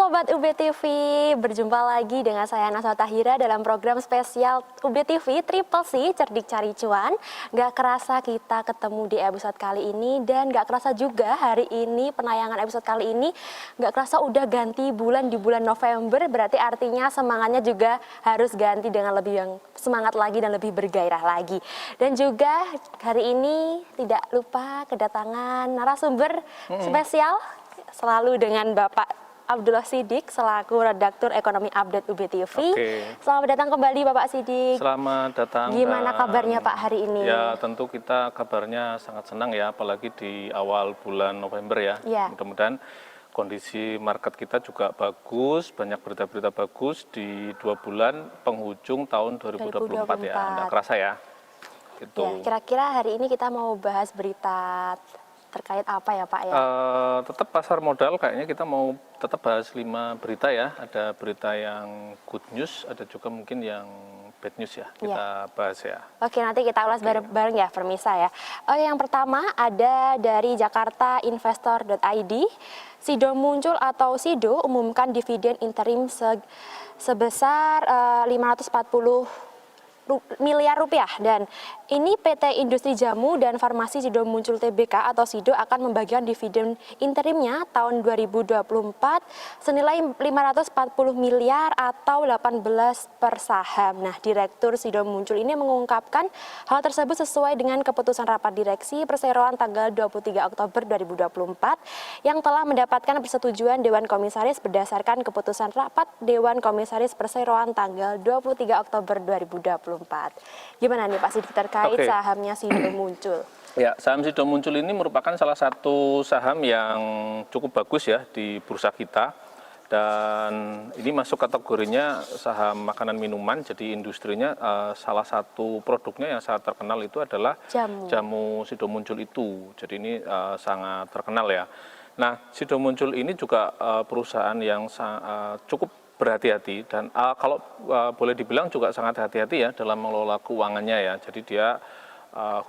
Sobat UB TV, berjumpa lagi dengan saya Naswa Tahira dalam program spesial UB TV Triple C Cerdik Cari Cuan. Gak kerasa kita ketemu di episode kali ini dan gak kerasa juga hari ini penayangan episode kali ini gak kerasa udah ganti bulan di bulan November, berarti artinya semangatnya juga harus ganti dengan lebih yang semangat lagi dan lebih bergairah lagi. Dan juga hari ini tidak lupa kedatangan narasumber spesial selalu dengan Bapak Abdullah Siddiq selaku redaktur ekonomi update UB TV. Selamat datang kembali Bapak Siddiq. Selamat datang. Gimana kabarnya Pak hari ini? Ya tentu kita kabarnya sangat senang ya, apalagi di awal bulan November ya. Mudah-mudahan kondisi market kita juga bagus, banyak berita-berita bagus di 2 bulan penghujung tahun 2024 ya. Nggak kerasa ya. Gitu. Ya, kira-kira hari ini kita mau bahas berita terkait apa ya Pak ya? Tetap pasar modal kayaknya kita mau tetap bahas 5 berita ya. Ada berita yang good news, ada juga mungkin yang bad news ya. Kita bahas ya. Oke, nanti kita ulas bareng-bareng ya Permisa ya. Yang pertama ada dari Jakarta Investor.id. Sido muncul atau Sido umumkan dividen interim sebesar 540 miliar rupiah, dan ini PT Industri Jamu dan Farmasi Sido Muncul Tbk atau Sido akan membagikan dividen interimnya tahun 2024 senilai 540 miliar atau 18 per saham. Nah, Direktur Sido Muncul ini mengungkapkan hal tersebut sesuai dengan keputusan rapat direksi perseroan tanggal 23 Oktober 2024 yang telah mendapatkan persetujuan Dewan Komisaris berdasarkan keputusan rapat Dewan Komisaris perseroan tanggal 23 Oktober 2024. Gimana nih Pak Siddiq terkait sahamnya Sido Muncul? Ya, saham Sido Muncul ini merupakan salah satu saham yang cukup bagus ya di bursa kita, dan ini masuk kategorinya saham makanan minuman. Jadi industrinya salah satu produknya yang sangat terkenal itu adalah jamu Sido Muncul itu. Jadi ini sangat terkenal ya. Nah, Sido Muncul ini juga perusahaan yang cukup berhati-hati, dan kalau boleh dibilang juga sangat hati-hati ya dalam mengelola keuangannya ya. Jadi dia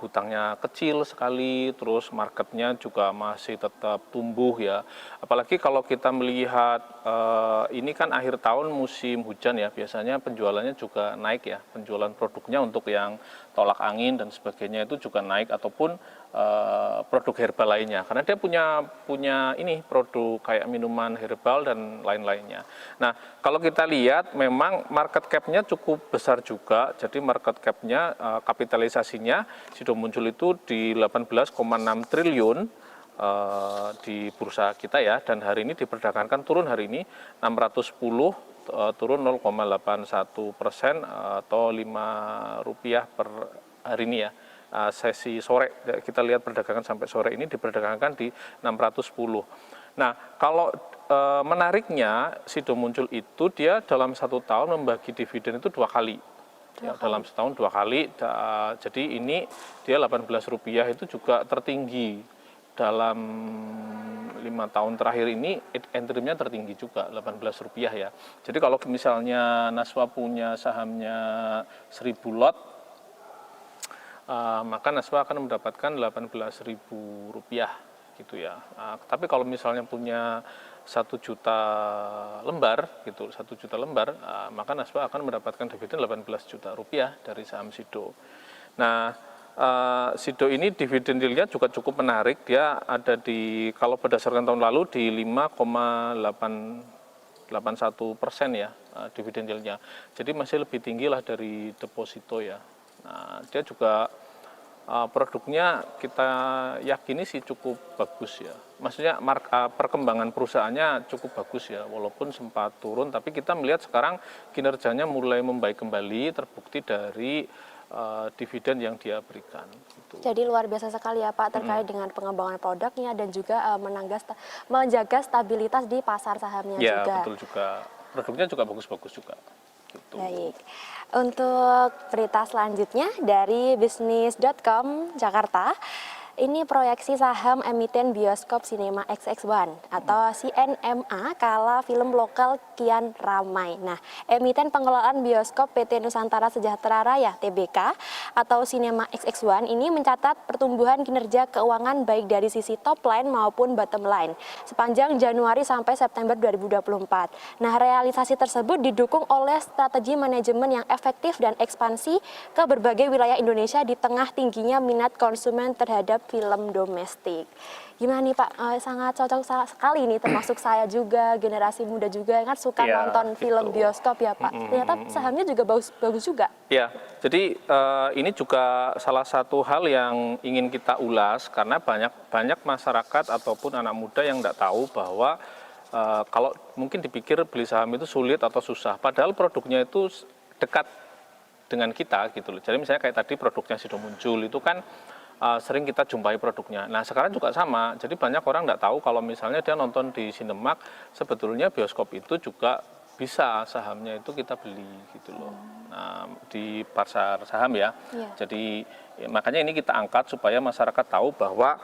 hutangnya kecil sekali, terus marketnya juga masih tetap tumbuh ya. Apalagi kalau kita melihat ini kan akhir tahun musim hujan ya, biasanya penjualannya juga naik ya. Penjualan produknya untuk yang tolak angin dan sebagainya itu juga naik, ataupun produk herbal lainnya, karena dia punya ini produk kayak minuman herbal dan lain-lainnya. Nah, kalau kita lihat memang market cap-nya cukup besar juga. Jadi market cap-nya kapitalisasinya Sido Muncul itu di 18,6 triliun di bursa kita ya, dan hari ini diperdagangkan turun hari ini 610, turun 0,81% atau Rp5 per hari ini ya. Sesi sore kita lihat perdagangan sampai sore ini diperdagangkan di 610. Nah, kalau menariknya Sido Muncul itu dia dalam 1 tahun membagi dividen itu 2 kali. Ya, dalam setahun 2 kali. Jadi ini dia Rp18 itu juga tertinggi dalam 5 tahun terakhir ini. Interimnya tertinggi juga Rp18 ya. Jadi kalau misalnya Naswa punya sahamnya 1000 lot, maka Naswa akan mendapatkan Rp18.000 gitu ya. Tapi kalau misalnya punya 1 juta lembar gitu, 1 juta lembar, maka Naswa akan mendapatkan dividen Rp18 juta dari saham Sido. Nah, Sido ini dividen yieldnya juga cukup menarik. Dia ada di, kalau berdasarkan tahun lalu, di 5,81% ya dividen yieldnya. Jadi masih lebih tinggi lah dari deposito ya. Nah, dia juga produknya kita yakini sih cukup bagus ya. Maksudnya perkembangan perusahaannya cukup bagus ya, walaupun sempat turun, tapi kita melihat sekarang kinerjanya mulai membaik kembali, terbukti dari dividen yang dia berikan. Gitu. Jadi luar biasa sekali ya Pak terkait dengan pengembangan produknya dan juga menjaga stabilitas di pasar sahamnya ya, juga. Ya, betul juga. Produknya juga bagus-bagus juga. Gitu. Baik. Untuk berita selanjutnya dari bisnis.com Jakarta. Ini proyeksi saham emiten bioskop Cinema XX1 atau CNMA kala film lokal kian ramai. Nah, emiten pengelolaan bioskop PT Nusantara Sejahtera Raya (TBK) atau Cinema XX1 ini mencatat pertumbuhan kinerja keuangan baik dari sisi top line maupun bottom line sepanjang Januari sampai September 2024. Nah, realisasi tersebut didukung oleh strategi manajemen yang efektif dan ekspansi ke berbagai wilayah Indonesia di tengah tingginya minat konsumen terhadap film domestik. Gimana nih Pak, sangat cocok sekali nih, termasuk saya juga, generasi muda juga kan suka nonton film bioskop ya Pak. Ternyata sahamnya juga bagus juga. Ya, jadi ini juga salah satu hal yang ingin kita ulas karena banyak masyarakat ataupun anak muda yang tidak tahu bahwa kalau mungkin dipikir beli saham itu sulit atau susah, padahal produknya itu dekat dengan kita gitu loh. Jadi misalnya kayak tadi produknya Sido Muncul itu kan sering kita jumpai produknya. Nah sekarang juga sama, jadi banyak orang nggak tahu kalau misalnya dia nonton di Cinemark, sebetulnya bioskop itu juga bisa sahamnya itu kita beli gitu loh. Nah, di pasar saham ya. Jadi makanya ini kita angkat supaya masyarakat tahu bahwa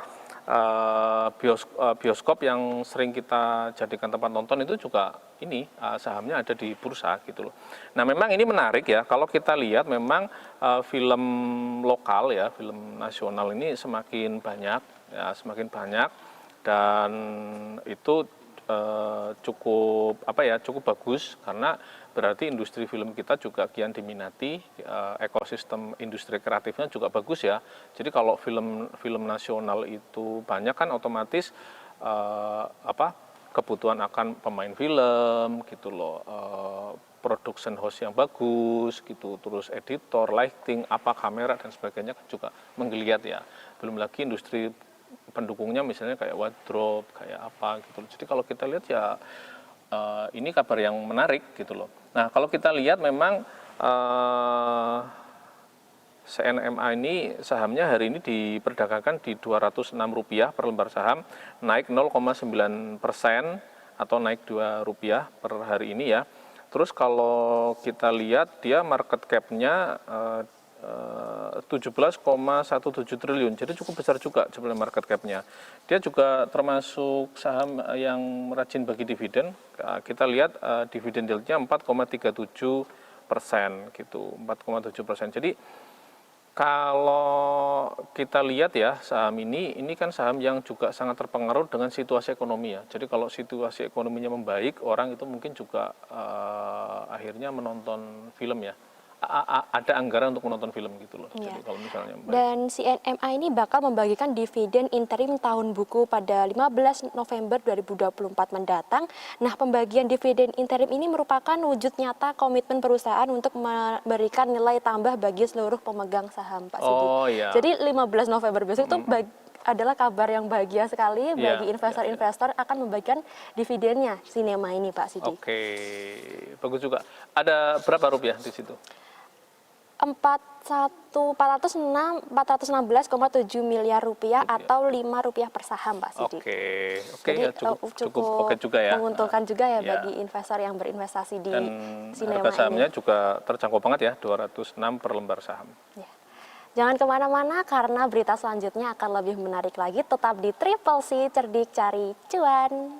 bioskop yang sering kita jadikan tempat nonton itu juga ini sahamnya ada di bursa gitu loh. Nah memang ini menarik ya, kalau kita lihat memang film lokal ya, film nasional ini semakin banyak ya, dan itu cukup bagus karena berarti industri film kita juga kian diminati, ekosistem industri kreatifnya juga bagus ya. Jadi kalau film nasional itu banyak kan otomatis kebutuhan akan pemain film gitu loh, production house yang bagus gitu, terus editor, lighting, kamera dan sebagainya kan juga menggeliat ya. Belum lagi industri pendukungnya misalnya kayak wardrobe, kayak apa gitu. Jadi kalau kita lihat ya ini kabar yang menarik gitu loh. Nah kalau kita lihat memang CNMA ini sahamnya hari ini diperdagangkan di Rp206 per lembar saham, naik 0,9% atau naik Rp2 per hari ini ya. Terus kalau kita lihat dia market cap-nya 17,17 triliun, jadi cukup besar juga sebenarnya market cap-nya. Dia juga termasuk saham yang rajin bagi dividen. Kita lihat dividen yield-nya 4,37% gitu, 4,7%. Jadi kalau kita lihat ya saham ini kan saham yang juga sangat terpengaruh dengan situasi ekonomi ya. Jadi kalau situasi ekonominya membaik, orang itu mungkin juga akhirnya menonton film ya. Ada anggaran untuk menonton film gitu loh. Jadi kalau misalnya dan CNMA ini bakal membagikan dividen interim tahun buku pada 15 November 2024 mendatang. Nah, pembagian dividen interim ini merupakan wujud nyata komitmen perusahaan untuk memberikan nilai tambah bagi seluruh pemegang saham, Pak Sidi. Jadi 15 November besok itu adalah kabar yang bahagia sekali bagi investor-investor akan membagikan dividennya Cinema ini, Pak Sidi. Oke, bagus juga. Ada berapa rupiah di situ? 416,7 miliar rupiah atau Rp5 per saham, Pak Sidi. Oke, ya, cukup oke juga ya. Menguntungkan juga ya bagi investor yang berinvestasi di Cinema harga sahamnya ini. juga terjangkau banget ya, 206 per lembar saham. Ya. Jangan kemana-mana karena berita selanjutnya akan lebih menarik lagi. Tetap di Triple C, cerdik cari cuan.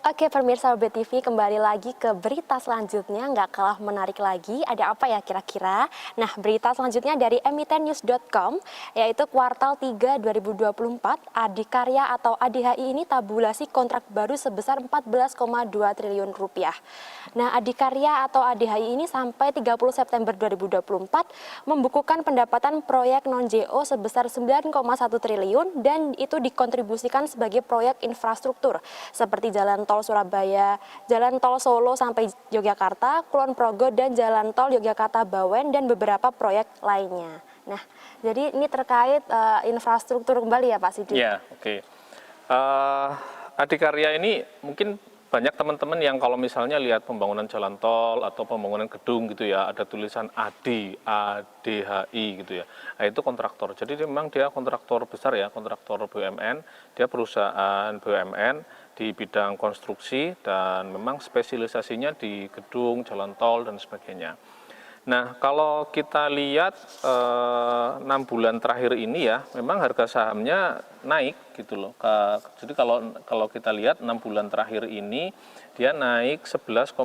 Oke, pemirsa BTV, kembali lagi ke berita selanjutnya, nggak kalah menarik lagi. Ada apa ya kira-kira? Nah, berita selanjutnya dari emitennews.com, yaitu kuartal 3 2024, Adikarya atau ADHI ini tabulasi kontrak baru sebesar 14,2 triliun rupiah. Nah, Adikarya atau ADHI ini sampai 30 September 2024 membukukan pendapatan proyek non-JO sebesar 9,1 triliun dan itu dikontribusikan sebagai proyek infrastruktur seperti jalan tol tol Surabaya, jalan tol Solo sampai Yogyakarta, Kulon Progo, dan jalan tol Yogyakarta-Bawen, dan beberapa proyek lainnya. Nah, jadi ini terkait infrastruktur kembali ya Pak Sidi? Ya, oke. Adikarya ini mungkin banyak teman-teman yang kalau misalnya lihat pembangunan jalan tol atau pembangunan gedung gitu ya, ada tulisan ADHI gitu ya. Nah, itu kontraktor. Jadi memang dia kontraktor besar ya, kontraktor BUMN. Dia perusahaan BUMN di bidang konstruksi dan memang spesialisasinya di gedung, jalan tol dan sebagainya. Nah, kalau kita lihat 6 bulan terakhir ini ya, memang harga sahamnya naik gitu loh. Jadi kalau kita lihat 6 bulan terakhir ini dia naik 11,81%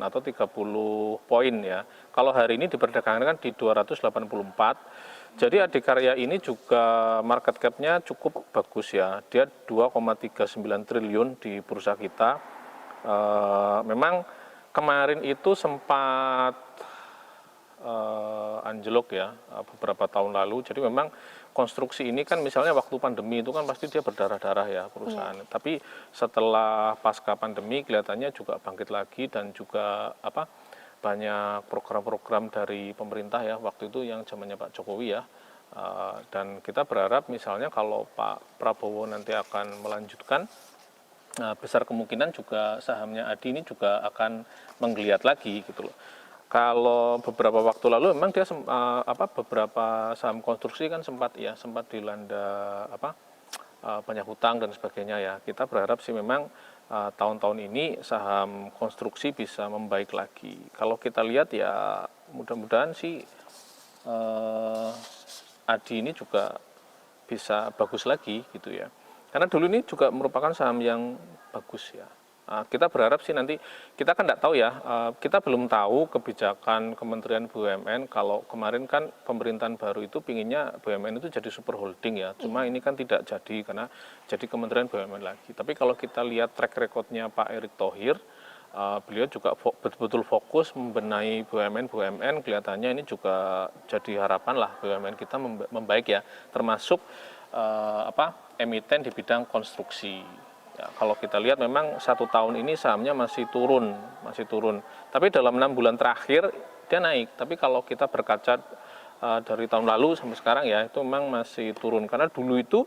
atau 30 poin ya. Kalau hari ini diperdagangkan di 284. Jadi Adikarya ini juga market cap-nya cukup bagus ya. Dia 2,39 triliun di bursa kita. Memang kemarin itu sempat anjlok ya beberapa tahun lalu. Jadi memang konstruksi ini kan misalnya waktu pandemi itu kan pasti dia berdarah-darah ya perusahaan. Tapi setelah pasca pandemi kelihatannya juga bangkit lagi dan juga banyak program-program dari pemerintah ya waktu itu yang zamannya Pak Jokowi ya. Dan kita berharap misalnya kalau Pak Prabowo nanti akan melanjutkan, besar kemungkinan juga sahamnya ADI ini juga akan menggeliat lagi gitu loh. Kalau beberapa waktu lalu memang dia beberapa saham konstruksi kan sempat dilanda banyak hutang dan sebagainya ya. Kita berharap sih memang tahun-tahun ini saham konstruksi bisa membaik lagi. Kalau kita lihat ya mudah-mudahan sih ADI ini juga bisa bagus lagi gitu ya. Karena dulu ini juga merupakan saham yang bagus ya. Kita berharap sih nanti, kita kan tidak tahu ya, kita belum tahu kebijakan Kementerian BUMN. Kalau kemarin kan pemerintahan baru itu pinginnya BUMN itu jadi super holding ya, cuma ini kan tidak jadi karena jadi Kementerian BUMN lagi. Tapi kalau kita lihat track recordnya Pak Erick Thohir, beliau juga betul-betul fokus membenahi BUMN, kelihatannya ini juga jadi harapan lah BUMN kita membaik ya, termasuk emiten di bidang konstruksi. Ya, kalau kita lihat memang 1 tahun ini sahamnya masih turun. Tapi dalam 6 bulan terakhir dia naik. Tapi kalau kita berkaca dari tahun lalu sampai sekarang ya itu memang masih turun. Karena dulu itu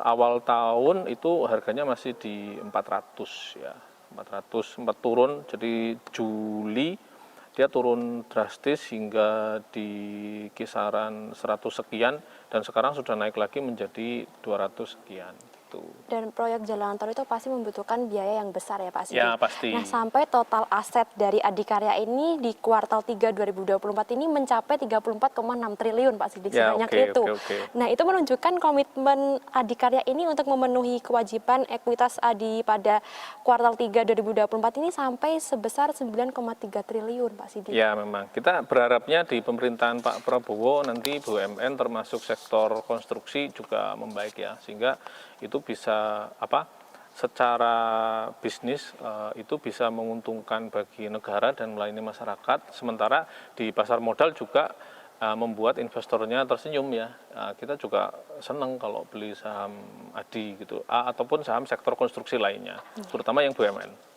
awal tahun itu harganya masih di 400 ya. 400 sempat turun. Jadi Juli dia turun drastis hingga di kisaran 100 sekian dan sekarang sudah naik lagi menjadi 200 sekian. Dan proyek jalan tol itu pasti membutuhkan biaya yang besar ya Pak Sidi? Ya pasti. Nah sampai total aset dari Adikarya ini di kuartal 3 2024 ini mencapai 34,6 triliun Pak Sidi, sebanyak itu. Nah itu menunjukkan komitmen Adikarya ini untuk memenuhi kewajiban ekuitas ADI pada kuartal 3 2024 ini sampai sebesar 9,3 triliun Pak Sidi. Ya memang, kita berharapnya di pemerintahan Pak Prabowo nanti BUMN termasuk sektor konstruksi juga membaik ya, sehingga itu bisa secara bisnis itu bisa menguntungkan bagi negara dan melayani masyarakat. Sementara di pasar modal juga membuat investornya tersenyum ya. Kita juga senang kalau beli saham ADI gitu, ataupun saham sektor konstruksi lainnya, terutama yang BUMN.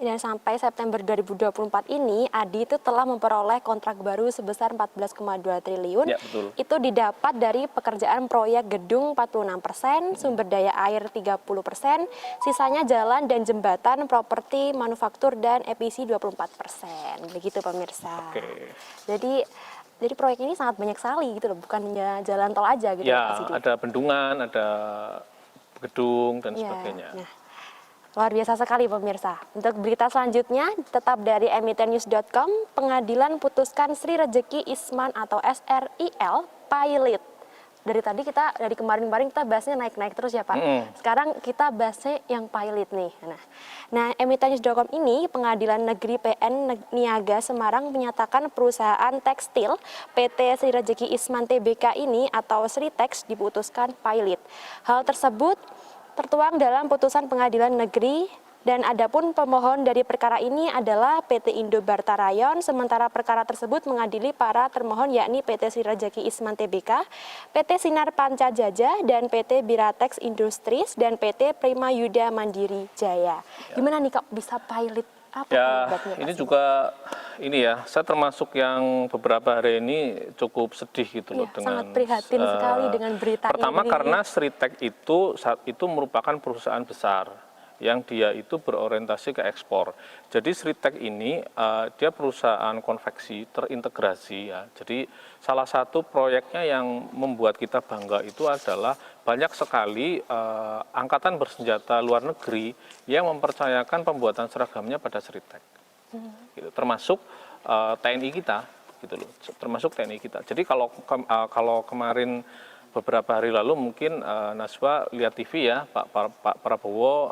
Dan sampai September 2024 ini, ADI itu telah memperoleh kontrak baru sebesar 14,2 triliun. Ya, betul. Itu didapat dari pekerjaan proyek gedung 46%, sumber daya air 30%, sisanya jalan dan jembatan, properti, manufaktur, dan EPC 24%. Begitu pemirsa. Oke. Jadi proyek ini sangat banyak sekali gitu loh, bukan hanya jalan tol aja gitu ya, Pak Sidi. ada bendungan, ada gedung dan sebagainya. Nah. Luar biasa sekali pemirsa. Untuk berita selanjutnya, tetap dari emitennews.com, pengadilan putuskan Sri Rejeki Isman atau SRIL pilot. Dari kemarin-kemarin kita bahasnya naik-naik terus ya Pak. Sekarang kita bahasnya yang pilot nih. Nah emitennews.com ini, Pengadilan Negeri PN Niaga Semarang menyatakan perusahaan tekstil PT Sri Rejeki Isman Tbk ini atau Sritex diputuskan pilot. Hal tersebut tertuang dalam putusan Pengadilan Negeri Dan adapun pemohon dari perkara ini adalah PT Indo Barta Rayon, sementara perkara tersebut mengadili para termohon yakni PT Sirajaki Isman Tbk, PT Sinar Panca Jaja, dan PT Biratex Industries, dan PT Prima Yuda Mandiri Jaya. Gimana nih Kak, bisa pilot? Apa penyebabnya, Pak ini Sidik? juga ini ya, saya termasuk yang beberapa hari ini cukup sedih gitu loh Iya, dengan sangat prihatin sekali dengan berita pertama ini. karena Sritek itu saat itu merupakan perusahaan besar yang dia itu berorientasi ke ekspor. Jadi Sritek ini dia perusahaan konveksi terintegrasi ya. Jadi salah satu proyeknya yang membuat kita bangga itu adalah banyak sekali angkatan bersenjata luar negeri yang mempercayakan pembuatan seragamnya pada Sritek. Gitu, termasuk TNI kita gitu loh, termasuk TNI kita. Jadi kalau kemarin beberapa hari lalu mungkin Naswa lihat TV ya, Pak Prabowo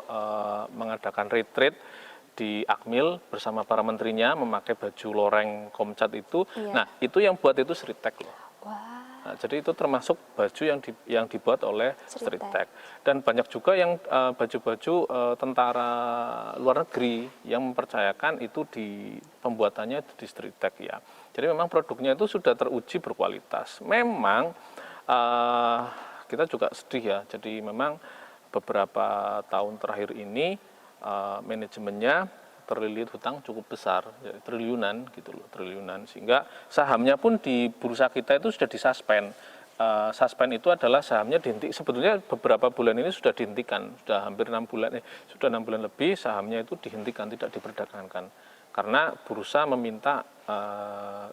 mengadakan retreat di Akmil bersama para menterinya memakai baju loreng Komcat itu. Iya. Nah, itu yang buat itu Sritek loh. Wah, Nah, jadi itu termasuk baju yang dibuat oleh Sritek. Sritek. Dan banyak juga yang baju-baju tentara luar negeri yang mempercayakan itu di pembuatannya di Sritek ya. Jadi memang produknya itu sudah teruji berkualitas. Memang kita juga sedih ya. Jadi memang beberapa tahun terakhir ini manajemennya terlilit hutang cukup besar, ya, triliunan gitu loh, triliunan, sehingga sahamnya pun di bursa kita itu sudah disuspend. Suspend itu adalah sahamnya dihentikan. Sebetulnya beberapa bulan ini sudah dihentikan, sudah hampir 6 bulan, sudah 6 bulan lebih sahamnya itu dihentikan, tidak diperdagangkan, karena bursa meminta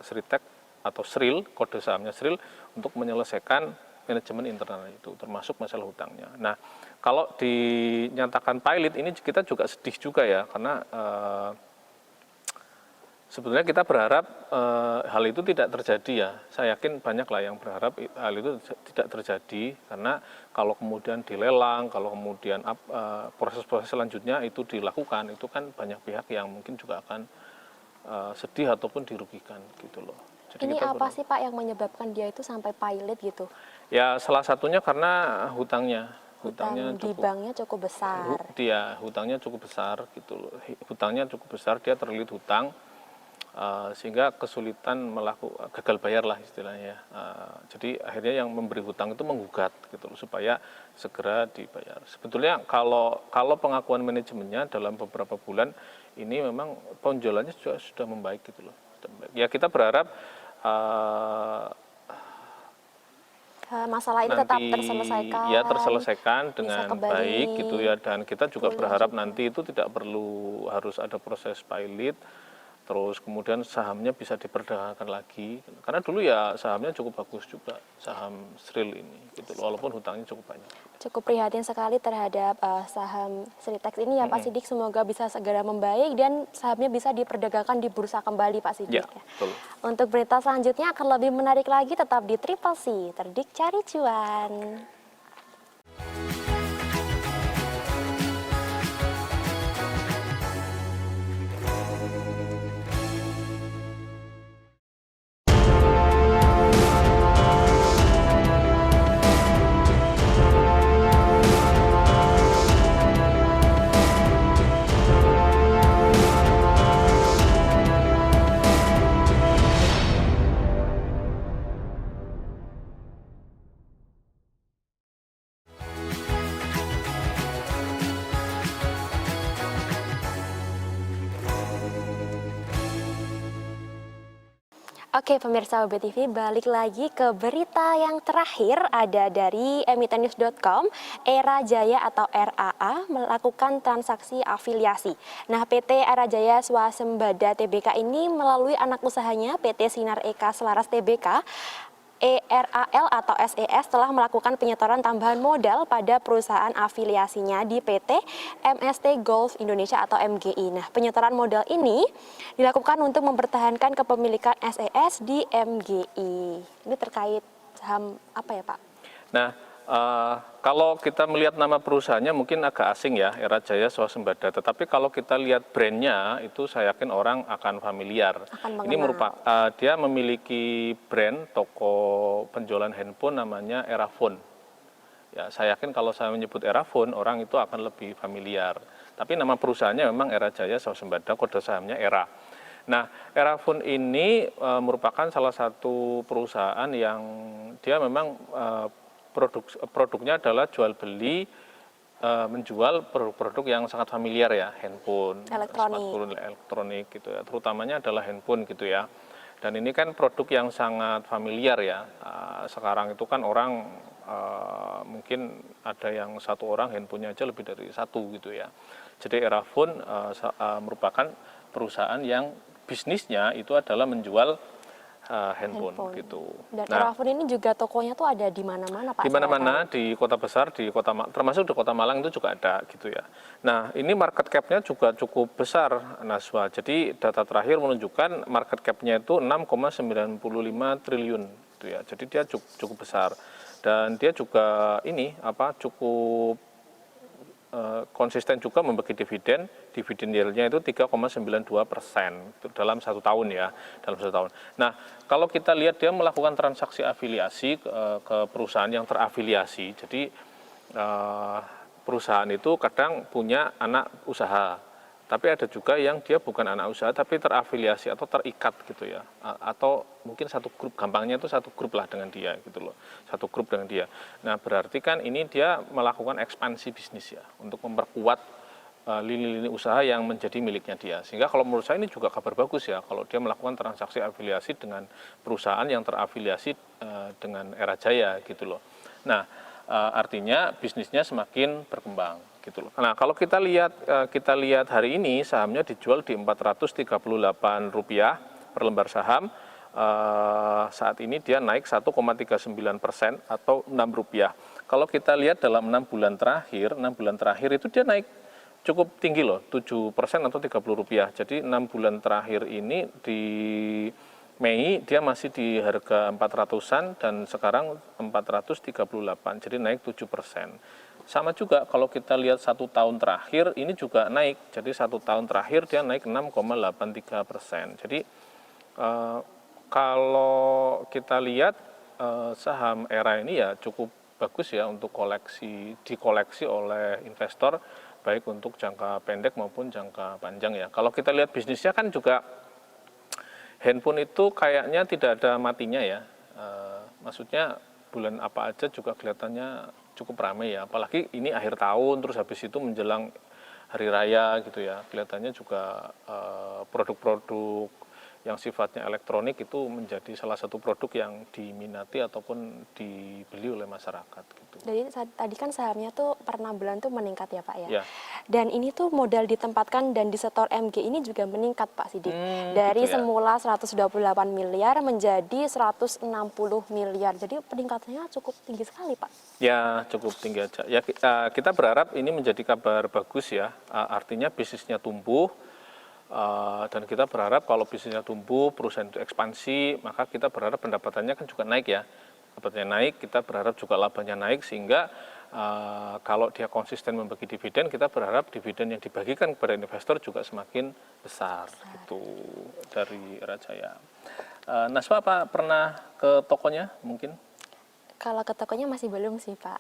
Sritek atau Sril, kode sahamnya Sril, untuk menyelesaikan manajemen internal itu, termasuk masalah hutangnya. Nah, kalau dinyatakan pilot ini kita juga sedih juga ya, karena sebetulnya kita berharap hal itu tidak terjadi ya. Saya yakin banyak lah yang berharap hal itu tidak terjadi, karena kalau kemudian dilelang, kalau kemudian proses-proses selanjutnya itu dilakukan, itu kan banyak pihak yang mungkin juga akan sedih ataupun dirugikan gitu loh. Jadi ini kita apa sih Pak yang menyebabkan dia itu sampai pilot gitu? Ya salah satunya karena hutangnya Hutang di cukup, banknya cukup besar. dia hutangnya cukup besar gitu loh. Hutangnya cukup besar, dia terlilit hutang sehingga kesulitan gagal bayar lah istilahnya. Jadi akhirnya yang memberi hutang itu menggugat gitu loh, supaya segera dibayar. Sebetulnya kalau pengakuan manajemennya dalam beberapa bulan ini memang penjualannya sudah membaik gitu loh. Ya kita berharap Masalah ini nanti tetap terselesaikan. ya terselesaikan bisa dengan kembali baik gitu ya, dan kita juga pulih berharap juga. nanti itu tidak perlu harus ada proses pilot, terus kemudian sahamnya bisa diperdagangkan lagi, karena dulu ya sahamnya cukup bagus juga, saham Sril ini gitu loh, walaupun hutangnya cukup banyak. Cukup prihatin sekali terhadap saham Sritek ini ya Pak Sidik. Semoga bisa segera membaik dan sahamnya bisa diperdagangkan di bursa kembali Pak Sidik. Ya, betul. Untuk berita selanjutnya akan lebih menarik lagi, tetap di Triple C, Terdik Cari Cuan. Oke pemirsa UB TV, balik lagi ke berita yang terakhir, ada dari emitennews.com. Era Jaya atau RAA melakukan transaksi afiliasi. Nah, PT Era Jaya Swasembada Tbk ini melalui anak usahanya PT Sinar Eka Selaras Tbk, ERAL atau SES telah melakukan penyetoran tambahan modal pada perusahaan afiliasinya di PT MST Golf Indonesia atau MGI. Nah, penyetoran modal ini dilakukan untuk mempertahankan kepemilikan SES di MGI. Ini terkait saham apa ya Pak? Nah, kalau kita melihat nama perusahaannya mungkin agak asing ya, Era Jaya Swasembada. Tetapi kalau kita lihat brandnya itu saya yakin orang akan familiar. Ini merupakan dia memiliki brand toko penjualan handphone namanya Erafone. Ya, saya yakin kalau saya menyebut Erafone orang itu akan lebih familiar. Tapi nama perusahaannya memang Era Jaya Swasembada, kode sahamnya ERA. Nah, Erafone ini merupakan salah satu perusahaan yang dia memang produknya adalah jual beli, menjual produk-produk yang sangat familiar ya, handphone, smartphone, elektronik gitu ya, terutamanya adalah handphone gitu ya. Dan ini kan produk yang sangat familiar ya. Sekarang itu kan orang mungkin ada yang satu orang handphonenya aja lebih dari satu gitu ya. Jadi Erafone merupakan perusahaan yang bisnisnya itu adalah menjual handphone gitu. Dan Erafone ini juga tokonya tuh ada di mana-mana Pak? Di mana-mana, di kota besar, termasuk di kota Malang itu juga ada gitu ya. Nah, ini market cap-nya juga cukup besar, Naswa. Jadi data terakhir menunjukkan market cap-nya itu 6,95 triliun gitu ya. Jadi dia cukup besar. Dan dia juga cukup konsisten juga membagi dividen yield-nya itu 3,92% dalam 1 tahun ya, dalam 1 tahun. Nah, kalau kita lihat dia melakukan transaksi afiliasi ke perusahaan yang terafiliasi, jadi perusahaan itu kadang punya anak usaha, tapi ada juga yang dia bukan anak usaha tapi terafiliasi atau terikat gitu ya, atau mungkin satu grup, gampangnya itu satu grup lah dengan dia gitu loh, satu grup dengan dia. Nah, berarti kan ini dia melakukan ekspansi bisnis ya untuk memperkuat lini-lini usaha yang menjadi miliknya dia. Sehingga kalau menurut saya ini juga kabar bagus ya kalau dia melakukan transaksi afiliasi dengan perusahaan yang terafiliasi dengan Era Jaya gitu loh. Nah, artinya bisnisnya semakin berkembang gitu loh. Nah, kalau kita lihat hari ini sahamnya dijual di Rp438 per lembar saham. Saat ini dia naik 1,39% atau Rp6. Kalau kita lihat dalam 6 bulan terakhir itu dia naik cukup tinggi loh, 7% atau Rp30. Jadi 6 bulan terakhir ini di Mei dia masih di harga 400-an dan sekarang 438, jadi naik 7%. Sama juga kalau kita lihat 1 tahun terakhir ini juga naik, jadi 1 tahun terakhir dia naik 6,83%. Jadi kalau kita lihat saham ERA ini ya cukup bagus ya untuk dikoleksi oleh investor, baik untuk jangka pendek maupun jangka panjang ya. Kalau kita lihat bisnisnya kan juga handphone itu kayaknya tidak ada matinya ya, maksudnya bulan apa aja juga kelihatannya cukup ramai ya, apalagi ini akhir tahun terus habis itu menjelang hari raya gitu ya, kelihatannya juga produk-produk yang sifatnya elektronik itu menjadi salah satu produk yang diminati ataupun dibeli oleh masyarakat gitu. Jadi tadi kan sahamnya tuh per 6 bulan tuh meningkat ya Pak ya. Ya. Dan ini tuh modal ditempatkan dan disetor MG ini juga meningkat Pak Sidik. Dari gitu ya. semula 128 miliar menjadi 160 miliar. Jadi peningkatannya cukup tinggi sekali Pak. Ya, cukup tinggi aja. Ya, kita berharap ini menjadi kabar bagus ya. Artinya bisnisnya tumbuh. Dan kita berharap kalau bisnisnya tumbuh, perusahaan itu ekspansi, maka kita berharap pendapatannya kan juga naik ya. Pendapatannya naik, kita berharap juga labanya naik, sehingga kalau dia konsisten membagi dividen, kita berharap dividen yang dibagikan kepada investor juga semakin besar. Itu dari Era Jaya. Naswa, apa pernah ke tokonya mungkin? Kalau ke tokonya masih belum sih Pak.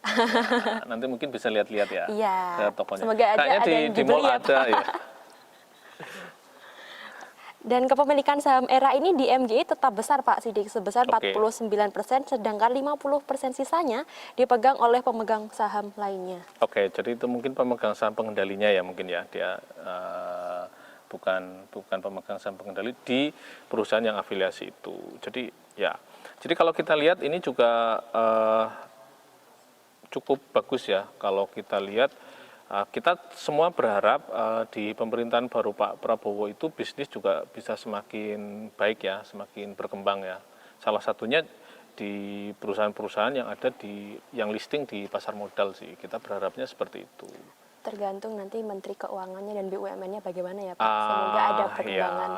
Nah, nanti mungkin bisa lihat-lihat ya Iya. ke tokonya. Semoga aja kayaknya ada yang di mall dibeli ya, ada Pak. ya. Dan kepemilikan saham ERA ini di MGI tetap besar Pak Sidik, sebesar 49%, sedangkan 50% sisanya dipegang oleh pemegang saham lainnya. Oke, jadi itu mungkin pemegang saham pengendalinya ya mungkin ya, dia bukan pemegang saham pengendali di perusahaan yang afiliasi itu. Jadi ya, jadi kalau kita lihat ini juga cukup bagus ya kalau kita lihat. Kita semua berharap di pemerintahan baru Pak Prabowo itu bisnis juga bisa semakin baik ya, semakin berkembang ya. Salah satunya di perusahaan-perusahaan yang ada yang listing di pasar modal sih. Kita berharapnya seperti itu. Tergantung nanti Menteri Keuangannya dan BUMN-nya bagaimana ya Pak. Semoga ada perkembangan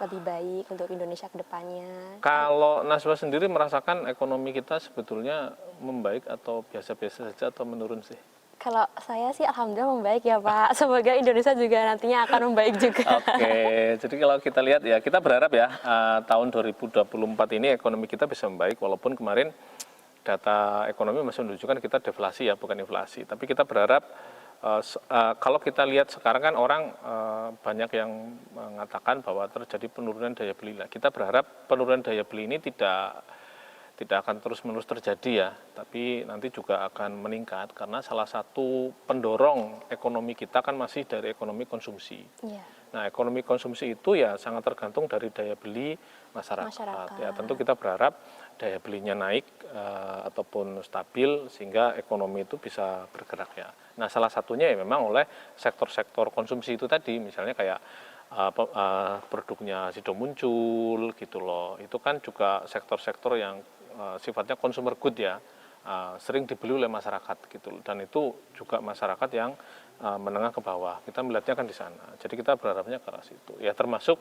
lebih baik untuk Indonesia ke depannya. Kalau Naswa sendiri merasakan ekonomi kita sebetulnya membaik atau biasa-biasa saja atau menurun sih? Kalau saya sih alhamdulillah membaik ya Pak. Semoga Indonesia juga nantinya akan membaik juga. Oke, jadi kalau kita lihat ya, kita berharap ya tahun 2024 ini ekonomi kita bisa membaik, walaupun kemarin data ekonomi masih menunjukkan kita deflasi ya, bukan inflasi. Tapi kita berharap Kalau kita lihat sekarang kan orang banyak yang mengatakan bahwa terjadi penurunan daya beli. Nah, kita berharap penurunan daya beli ini tidak akan terus-menerus terjadi ya, tapi nanti juga akan meningkat karena salah satu pendorong ekonomi kita kan masih dari ekonomi konsumsi. Iya. Nah, ekonomi konsumsi itu ya sangat tergantung dari daya beli masyarakat. Ya, tentu kita berharap daya belinya naik ataupun stabil sehingga ekonomi itu bisa bergerak ya. Nah, salah satunya ya memang oleh sektor-sektor konsumsi itu tadi, misalnya kayak produknya Sido muncul gitu loh. Itu kan juga sektor-sektor yang sifatnya consumer good ya, sering dibeli oleh masyarakat gitu. Dan itu juga masyarakat yang menengah ke bawah. Kita melihatnya kan di sana. Jadi kita berharapnya ke arah situ. Ya termasuk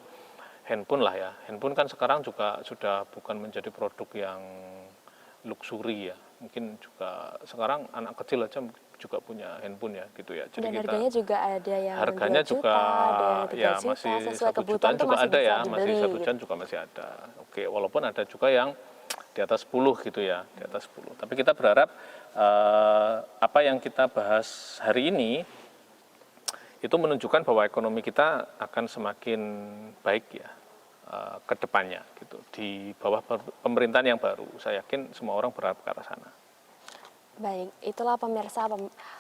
handphone lah ya. Handphone kan sekarang juga sudah bukan menjadi produk yang luxury ya. Mungkin juga sekarang anak kecil aja juga punya handphone ya gitu ya. Jadi Dan harganya juga ada yang harganya 2 juta, juga ada yang 3 ya juta, masih sesuai 1 kebutuhan jutaan tuh juga masih ada bisa ya, dibeli. masih 1 jutaan juga masih ada. Oke, walaupun ada juga yang di atas 10 gitu ya, di atas 10. Tapi kita berharap apa yang kita bahas hari ini itu menunjukkan bahwa ekonomi kita akan semakin baik ya ke depannya gitu. Di bawah pemerintahan yang baru, saya yakin semua orang berharap ke arah sana. Baik, itulah pemirsa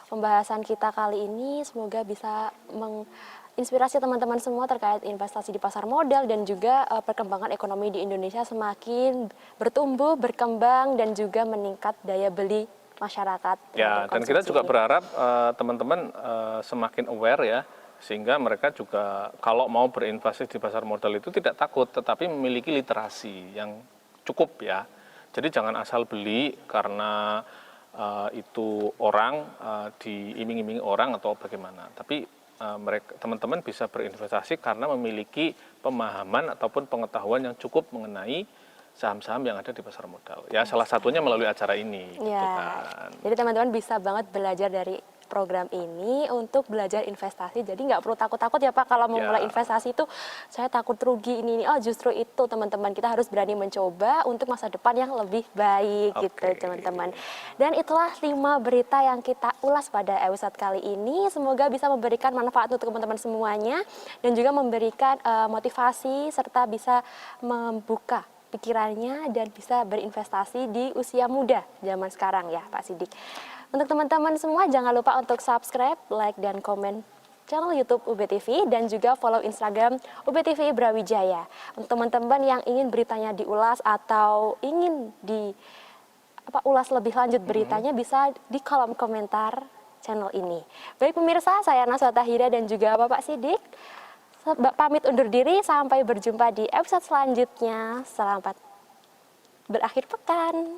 pembahasan kita kali ini. Semoga bisa menginspirasi teman-teman semua terkait investasi di pasar modal dan juga perkembangan ekonomi di Indonesia semakin bertumbuh, berkembang, dan juga meningkat daya beli masyarakat. Ya, dan kita juga berharap teman-teman semakin aware ya, sehingga mereka juga kalau mau berinvestasi di pasar modal itu tidak takut, tetapi memiliki literasi yang cukup ya. Jadi jangan asal beli karena itu orang diiming-imingi orang atau bagaimana. Tapi mereka teman-teman bisa berinvestasi karena memiliki pemahaman ataupun pengetahuan yang cukup mengenai saham-saham yang ada di pasar modal. Ya, salah satunya melalui acara ini. Ya, gitu kan. jadi teman-teman bisa banget belajar dari program ini untuk belajar investasi. Jadi nggak perlu takut-takut ya Pak kalau mau mulai investasi itu saya takut rugi ini. Oh justru itu teman-teman, kita harus berani mencoba untuk masa depan yang lebih baik gitu teman-teman. Dan itulah 5 berita yang kita ulas pada episode kali ini. Semoga bisa memberikan manfaat untuk teman-teman semuanya dan juga memberikan motivasi serta bisa membuka pikirannya dan bisa berinvestasi di usia muda zaman sekarang ya Pak Sidik. Untuk teman-teman semua jangan lupa untuk subscribe, like, dan komen channel YouTube UBTV dan juga follow Instagram UBTV Brawijaya. Untuk teman-teman yang ingin beritanya diulas atau ingin ulas lebih lanjut beritanya bisa di kolom komentar channel ini. Baik pemirsa, saya Naswa Tahira dan juga Bapak Sidik. Pamit undur diri, sampai berjumpa di episode selanjutnya. Selamat berakhir pekan.